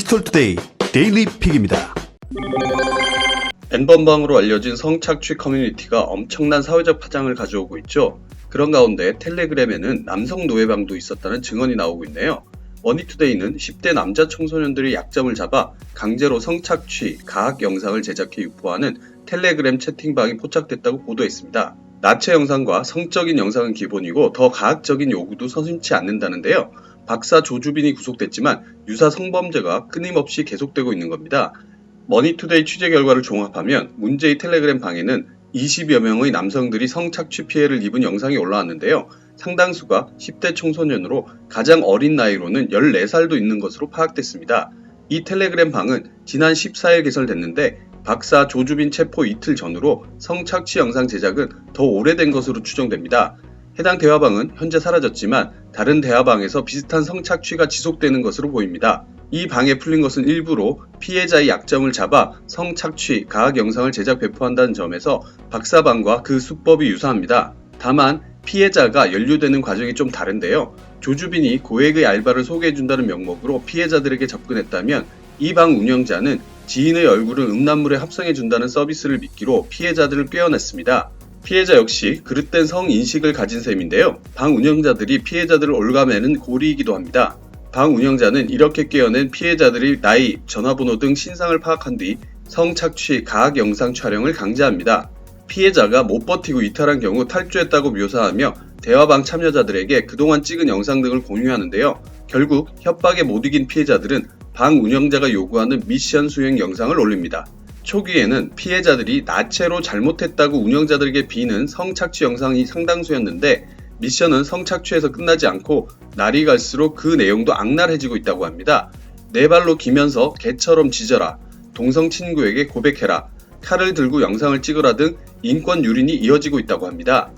디지털투데이 데일리 픽입니다. N번방으로 알려진 성착취 커뮤니티가 엄청난 사회적 파장을 가져오고 있죠. 그런 가운데 텔레그램에는 남성 노예방도 있었다는 증언이 나오고 있네요. 머니투데이는 10대 남자 청소년들의 약점을 잡아 강제로 성착취, 가학 영상을 제작해 유포하는 텔레그램 채팅방이 포착됐다고 보도했습니다. 나체 영상과 성적인 영상은 기본이고 더 가학적인 요구도 서슴지 않는다는데요. 박사 조주빈이 구속됐지만 유사 성범죄가 끊임없이 계속되고 있는 겁니다. 머니투데이 취재 결과를 종합하면 문제의 텔레그램 방에는 20여 명의 남성들이 성착취 피해를 입은 영상이 올라왔는데요. 상당수가 10대 청소년으로 가장 어린 나이로는 14살도 있는 것으로 파악됐습니다. 이 텔레그램 방은 지난 14일 개설됐는데 박사 조주빈 체포 이틀 전으로 성착취 영상 제작은 더 오래된 것으로 추정됩니다. 해당 대화방은 현재 사라졌지만 다른 대화방에서 비슷한 성착취가 지속되는 것으로 보입니다. 이 방에 풀린 것은 일부러 피해자의 약점을 잡아 성착취, 가학 영상을 제작 배포한다는 점에서 박사방과 그 수법이 유사합니다. 다만 피해자가 연루되는 과정이 좀 다른데요. 조주빈이 고액의 알바를 소개해준다는 명목으로 피해자들에게 접근했다면 이 방 운영자는 지인의 얼굴을 음란물에 합성해준다는 서비스를 미끼로 피해자들을 꿰어냈습니다. 피해자 역시 그릇된 성인식을 가진 셈인데요. 방 운영자들이 피해자들을 올가매는 고리이기도 합니다. 방 운영자는 이렇게 깨어낸 피해자들의 나이, 전화번호 등 신상을 파악한 뒤 성착취, 가학 영상 촬영을 강제합니다. 피해자가 못 버티고 이탈한 경우 탈주했다고 묘사하며 대화방 참여자들에게 그동안 찍은 영상 등을 공유하는데요. 결국 협박에 못 이긴 피해자들은 방 운영자가 요구하는 미션 수행 영상을 올립니다. 초기에는 피해자들이 나체로 잘못했다고 운영자들에게 비는 성착취 영상이 상당수였는데 미션은 성착취에서 끝나지 않고 날이 갈수록 그 내용도 악랄해지고 있다고 합니다. 네 발로 기면서 개처럼 짖어라, 동성 친구에게 고백해라, 칼을 들고 영상을 찍으라 등 인권 유린이 이어지고 있다고 합니다.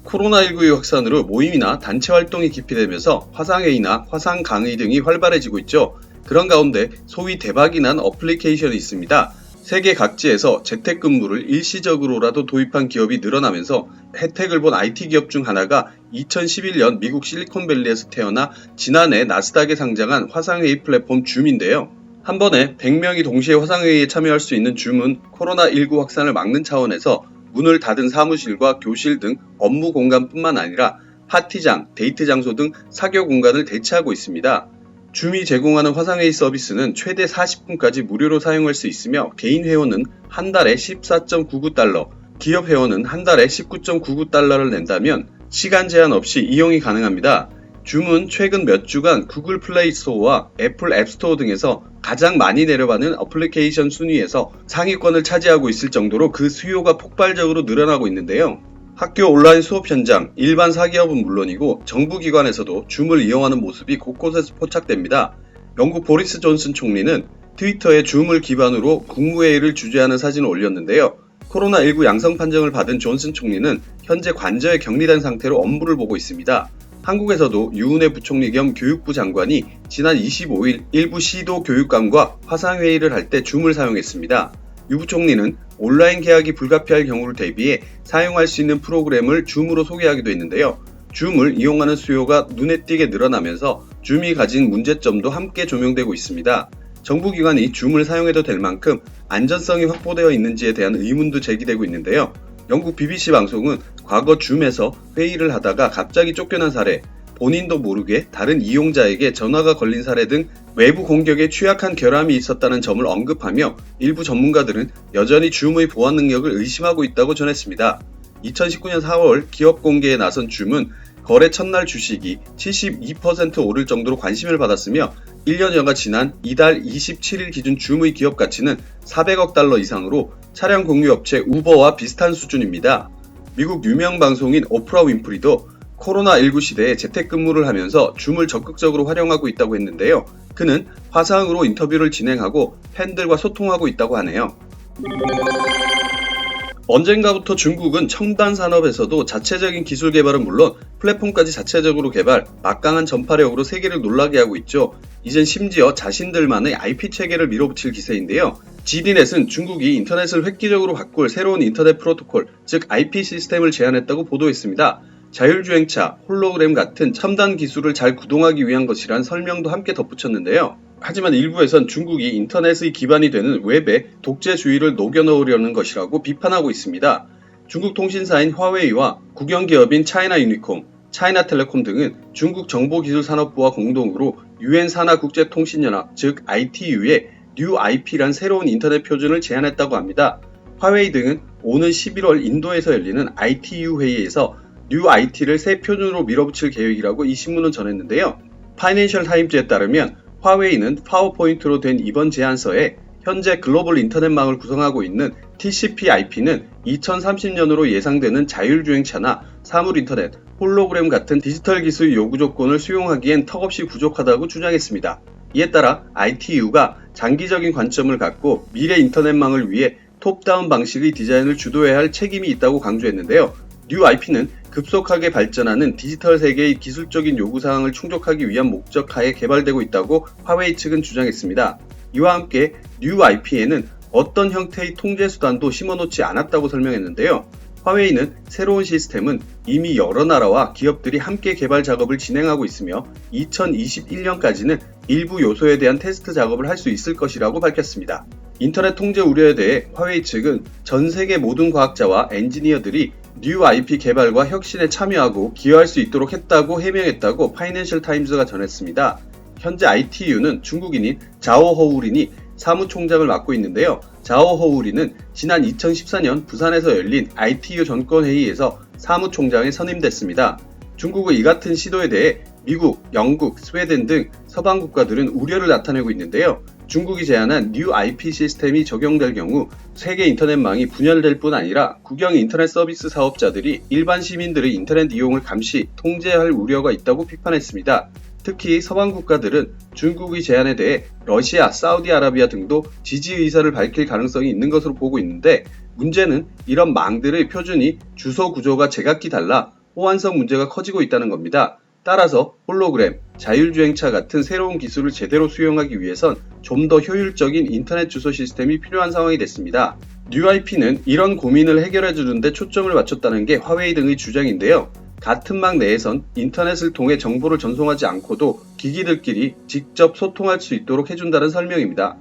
코로나19의 확산으로 모임이나 단체 활동이 기피되면서 화상회의나 화상강의 등이 활발해지고 있죠. 그런 가운데 소위 대박이 난 어플리케이션이 있습니다. 세계 각지에서 재택근무를 일시적으로라도 도입한 기업이 늘어나면서 혜택을 본 IT 기업 중 하나가 2011년 미국 실리콘밸리에서 태어나 지난해 나스닥에 상장한 화상회의 플랫폼 줌인데요. 한 번에 100명이 동시에 화상회의에 참여할 수 있는 줌은 코로나19 확산을 막는 차원에서 문을 닫은 사무실과 교실 등 업무 공간뿐만 아니라 파티장, 데이트 장소 등 사교 공간을 대체하고 있습니다. 줌이 제공하는 화상회의 서비스는 최대 40분까지 무료로 사용할 수 있으며 개인 회원은 한 달에 14.99달러, 기업 회원은 한 달에 19.99달러를 낸다면 시간 제한 없이 이용이 가능합니다. 줌은 최근 몇 주간 구글 플레이 스토어와 애플 앱 스토어 등에서 가장 많이 내려받는 어플리케이션 순위에서 상위권을 차지하고 있을 정도로 그 수요가 폭발적으로 늘어나고 있는데요. 학교 온라인 수업 현장, 일반 사기업은 물론이고 정부기관에서도 줌을 이용하는 모습이 곳곳에서 포착됩니다. 영국 보리스 존슨 총리는 트위터에 줌을 기반으로 국무회의를 주재하는 사진을 올렸는데요. 코로나19 양성 판정을 받은 존슨 총리는 현재 관저에 격리된 상태로 업무를 보고 있습니다. 한국에서도 유은혜 부총리 겸 교육부 장관이 지난 25일 일부 시도 교육감과 화상회의를 할 때 줌을 사용했습니다. 유 부총리는 온라인 계약이 불가피할 경우를 대비해 사용할 수 있는 프로그램을 줌으로 소개하기도 했는데요. 줌을 이용하는 수요가 눈에 띄게 늘어나면서 줌이 가진 문제점도 함께 조명되고 있습니다. 정부기관이 줌을 사용해도 될 만큼 안전성이 확보되어 있는지에 대한 의문도 제기되고 있는데요. 영국 BBC 방송은 과거 줌에서 회의를 하다가 갑자기 쫓겨난 사례, 본인도 모르게 다른 이용자에게 전화가 걸린 사례 등 외부 공격에 취약한 결함이 있었다는 점을 언급하며 일부 전문가들은 여전히 줌의 보안 능력을 의심하고 있다고 전했습니다. 2019년 4월 기업 공개에 나선 줌은 거래 첫날 주식이 72% 오를 정도로 관심을 받았으며 1년여가 지난 이달 27일 기준 줌의 기업 가치는 400억 달러 이상으로 차량 공유업체 우버와 비슷한 수준입니다. 미국 유명 방송인 오프라 윈프리도 코로나19 시대에 재택근무를 하면서 줌을 적극적으로 활용하고 있다고 했는데요. 그는 화상으로 인터뷰를 진행하고 팬들과 소통하고 있다고 하네요. 언젠가부터 중국은 첨단 산업에서도 자체적인 기술 개발은 물론 플랫폼까지 자체적으로 개발, 막강한 전파력으로 세계를 놀라게 하고 있죠. 이젠 심지어 자신들만의 IP 체계를 밀어붙일 기세인데요. GDNet은 중국이 인터넷을 획기적으로 바꿀 새로운 인터넷 프로토콜, 즉 IP 시스템을 제안했다고 보도했습니다. 자율주행차, 홀로그램 같은 첨단 기술을 잘 구동하기 위한 것이란 설명도 함께 덧붙였는데요. 하지만 일부에선 중국이 인터넷의 기반이 되는 웹에 독재주의를 녹여넣으려는 것이라고 비판하고 있습니다. 중국 통신사인 화웨이와 국영기업인 차이나 유니콤, 차이나텔레콤 등은 중국 정보기술산업부와 공동으로 UN 산하국제통신연합 즉 ITU에 뉴IP란 새로운 인터넷 표준을 제안했다고 합니다. 화웨이 등은 오는 11월 인도에서 열리는 ITU 회의에서 뉴IT를 새 표준으로 밀어붙일 계획이라고 이 신문은 전했는데요. 파이낸셜 타임즈에 따르면 화웨이는 파워포인트로 된 이번 제안서에 현재 글로벌 인터넷망을 구성하고 있는 TCP/IP는 2030년으로 예상되는 자율주행차나 사물인터넷, 홀로그램 같은 디지털 기술 요구 조건을 수용하기엔 턱없이 부족하다고 주장했습니다. 이에 따라 ITU가 장기적인 관점을 갖고 미래 인터넷망을 위해 톱다운 방식의 디자인을 주도해야 할 책임이 있다고 강조했는데요. 뉴IP는 급속하게 발전하는 디지털 세계의 기술적인 요구사항을 충족하기 위한 목적하에 개발되고 있다고 화웨이 측은 주장했습니다. 이와 함께 뉴IP에는 어떤 형태의 통제 수단도 심어놓지 않았다고 설명했는데요. 화웨이는 새로운 시스템은 이미 여러 나라와 기업들이 함께 개발 작업을 진행하고 있으며 2021년까지는 일부 요소에 대한 테스트 작업을 할 수 있을 것이라고 밝혔습니다. 인터넷 통제 우려에 대해 화웨이 측은 전 세계 모든 과학자와 엔지니어들이 뉴IP 개발과 혁신에 참여하고 기여할 수 있도록 했다고 해명했다고 파이낸셜 타임즈가 전했습니다. 현재 ITU는 중국인인 자오 허우린이 사무총장을 맡고 있는데요. 자오 허우린은 지난 2014년 부산에서 열린 ITU 전권회의에서 사무총장에 선임됐습니다. 중국의 이 같은 시도에 대해 미국, 영국, 스웨덴 등 서방 국가들은 우려를 나타내고 있는데요. 중국이 제안한 뉴IP 시스템이 적용될 경우 세계 인터넷망이 분열될 뿐 아니라 국영 인터넷 서비스 사업자들이 일반 시민들의 인터넷 이용을 감시, 통제할 우려가 있다고 비판했습니다. 특히 서방 국가들은 중국의 제안에 대해 러시아, 사우디아라비아 등도 지지 의사를 밝힐 가능성이 있는 것으로 보고 있는데 문제는 이런 망들의 표준이 주소 구조가 제각기 달라 호환성 문제가 커지고 있다는 겁니다. 따라서 홀로그램, 자율주행차 같은 새로운 기술을 제대로 수용하기 위해선 좀 더 효율적인 인터넷 주소 시스템이 필요한 상황이 됐습니다. 뉴IP는 이런 고민을 해결해 주는데 초점을 맞췄다는 게 화웨이 등의 주장인데요. 같은 망 내에선 인터넷을 통해 정보를 전송하지 않고도 기기들끼리 직접 소통할 수 있도록 해준다는 설명입니다.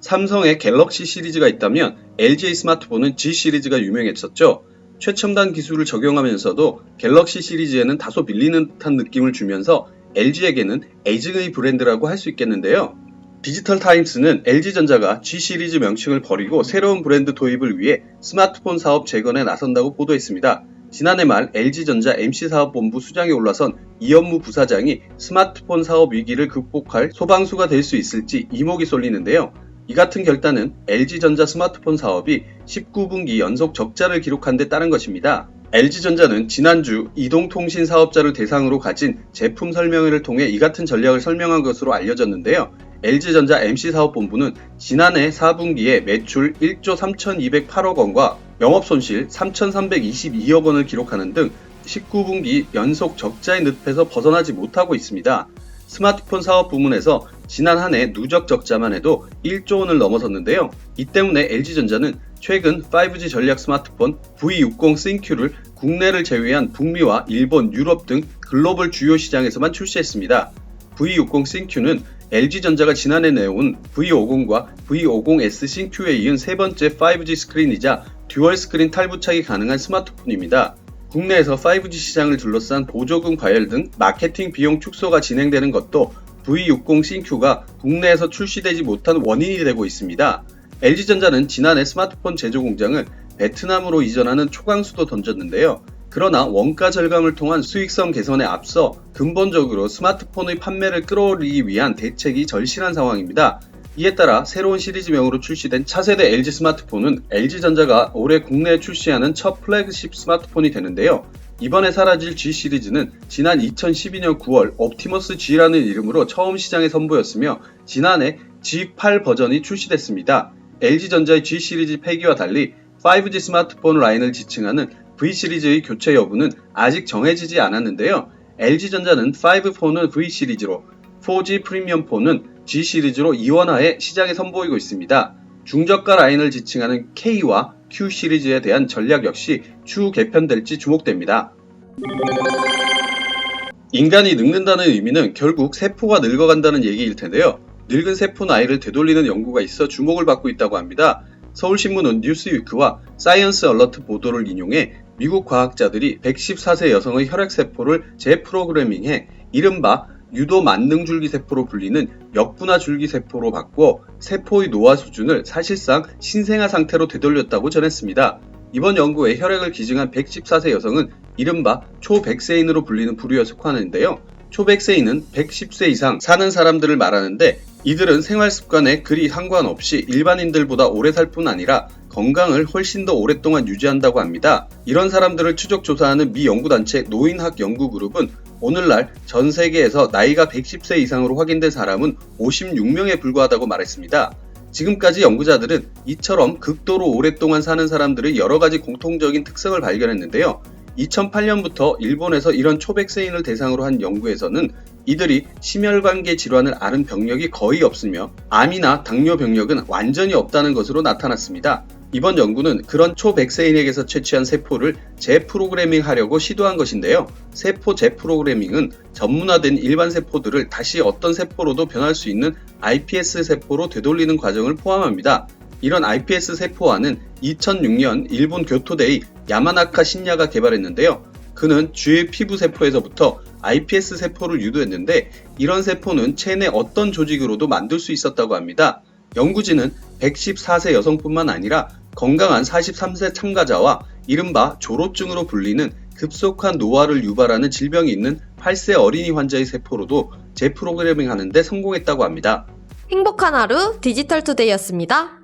삼성의 갤럭시 시리즈가 있다면 LG의 스마트폰은 G 시리즈가 유명했었죠. 최첨단 기술을 적용하면서도 갤럭시 시리즈에는 다소 밀리는 듯한 느낌을 주면서 LG에게는 애증의 브랜드라고 할 수 있겠는데요. 디지털 타임스는 LG전자가 G 시리즈 명칭을 버리고 새로운 브랜드 도입을 위해 스마트폰 사업 재건에 나선다고 보도했습니다. 지난해 말 LG전자 MC사업본부 수장에 올라선 이현무 부사장이 스마트폰 사업 위기를 극복할 소방수가 될 수 있을지 이목이 쏠리는데요. 이 같은 결단은 LG전자 스마트폰 사업이 19분기 연속 적자를 기록한 데 따른 것입니다. LG전자는 지난주 이동통신 사업자를 대상으로 가진 제품 설명회를 통해 이 같은 전략을 설명한 것으로 알려졌는데요. LG전자 MC사업본부는 지난해 4분기에 매출 1조 3,208억 원과 영업손실 3,322억 원을 기록하는 등 19분기 연속 적자의 늪에서 벗어나지 못하고 있습니다. 스마트폰 사업 부문에서 지난 한 해 누적 적자만 해도 1조 원을 넘어섰는데요. 이 때문에 LG전자는 최근 5G 전략 스마트폰 V60 synQ를 국내를 제외한 북미와 일본, 유럽 등 글로벌 주요 시장에서만 출시했습니다. V60 synQ는 LG전자가 지난해 내온 V50과 V50S synQ에 이은 세 번째 5G 스크린이자 듀얼 스크린 탈부착이 가능한 스마트폰입니다. 국내에서 5G 시장을 둘러싼 보조금 과열 등 마케팅 비용 축소가 진행되는 것도 V60 synQ가 국내에서 출시되지 못한 원인이 되고 있습니다. LG전자는 지난해 스마트폰 제조 공장을 베트남으로 이전하는 초강수도 던졌는데요. 그러나 원가 절감을 통한 수익성 개선에 앞서 근본적으로 스마트폰의 판매를 끌어올리기 위한 대책이 절실한 상황입니다. 이에 따라 새로운 시리즈명으로 출시된 차세대 LG 스마트폰은 LG전자가 올해 국내에 출시하는 첫 플래그십 스마트폰이 되는데요. 이번에 사라질 G 시리즈는 지난 2012년 9월 옵티머스 G라는 이름으로 처음 시장에 선보였으며 지난해 G8 버전이 출시됐습니다. LG전자의 G 시리즈 폐기와 달리 5G 스마트폰 라인을 지칭하는 V 시리즈의 교체 여부는 아직 정해지지 않았는데요. LG전자는 5폰은 V 시리즈로 4G 프리미엄 폰은 G 시리즈로 이원화해 시장에 선보이고 있습니다. 중저가 라인을 지칭하는 K와 Q 시리즈에 대한 전략 역시 추후 개편될지 주목됩니다. 인간이 늙는다는 의미는 결국 세포가 늙어간다는 얘기일 텐데요. 늙은 세포 나이를 되돌리는 연구가 있어 주목을 받고 있다고 합니다. 서울신문은 뉴스위크와 사이언스 얼러트 보도를 인용해 미국 과학자들이 114세 여성의 혈액세포를 재프로그래밍해 이른바 유도 만능줄기세포로 불리는 역분화줄기세포로 바꾸어 세포의 노화 수준을 사실상 신생아 상태로 되돌렸다고 전했습니다. 이번 연구에 혈액을 기증한 114세 여성은 이른바 초100세인으로 불리는 부류에 속하는데요. 초100세인은 110세 이상 사는 사람들을 말하는데 이들은 생활습관에 그리 상관없이 일반인들보다 오래 살 뿐 아니라 건강을 훨씬 더 오랫동안 유지한다고 합니다. 이런 사람들을 추적 조사하는 미 연구단체 노인학 연구그룹은 오늘날 전 세계에서 나이가 110세 이상으로 확인된 사람은 56명에 불과하다고 말했습니다. 지금까지 연구자들은 이처럼 극도로 오랫동안 사는 사람들의 여러가지 공통적인 특성을 발견했는데요. 2008년부터 일본에서 이런 초100세인을 대상으로 한 연구에서는 이들이 심혈관계 질환을 앓은 병력이 거의 없으며 암이나 당뇨 병력은 완전히 없다는 것으로 나타났습니다. 이번 연구는 그런 초100세인에게서 채취한 세포를 재프로그래밍 하려고 시도한 것인데요. 세포 재프로그래밍은 전문화된 일반 세포들을 다시 어떤 세포로도 변할 수 있는 iPS 세포로 되돌리는 과정을 포함합니다. 이런 iPS 세포화는 2006년 일본 교토대의 야마나카 신야가 개발했는데요. 그는 쥐의 피부 세포에서부터 iPS 세포를 유도했는데 이런 세포는 체내 어떤 조직으로도 만들 수 있었다고 합니다. 연구진은 114세 여성뿐만 아니라 건강한 43세 참가자와 이른바 조로증으로 불리는 급속한 노화를 유발하는 질병이 있는 8세 어린이 환자의 세포로도 재프로그래밍하는 데 성공했다고 합니다. 행복한 하루 디지털투데이였습니다.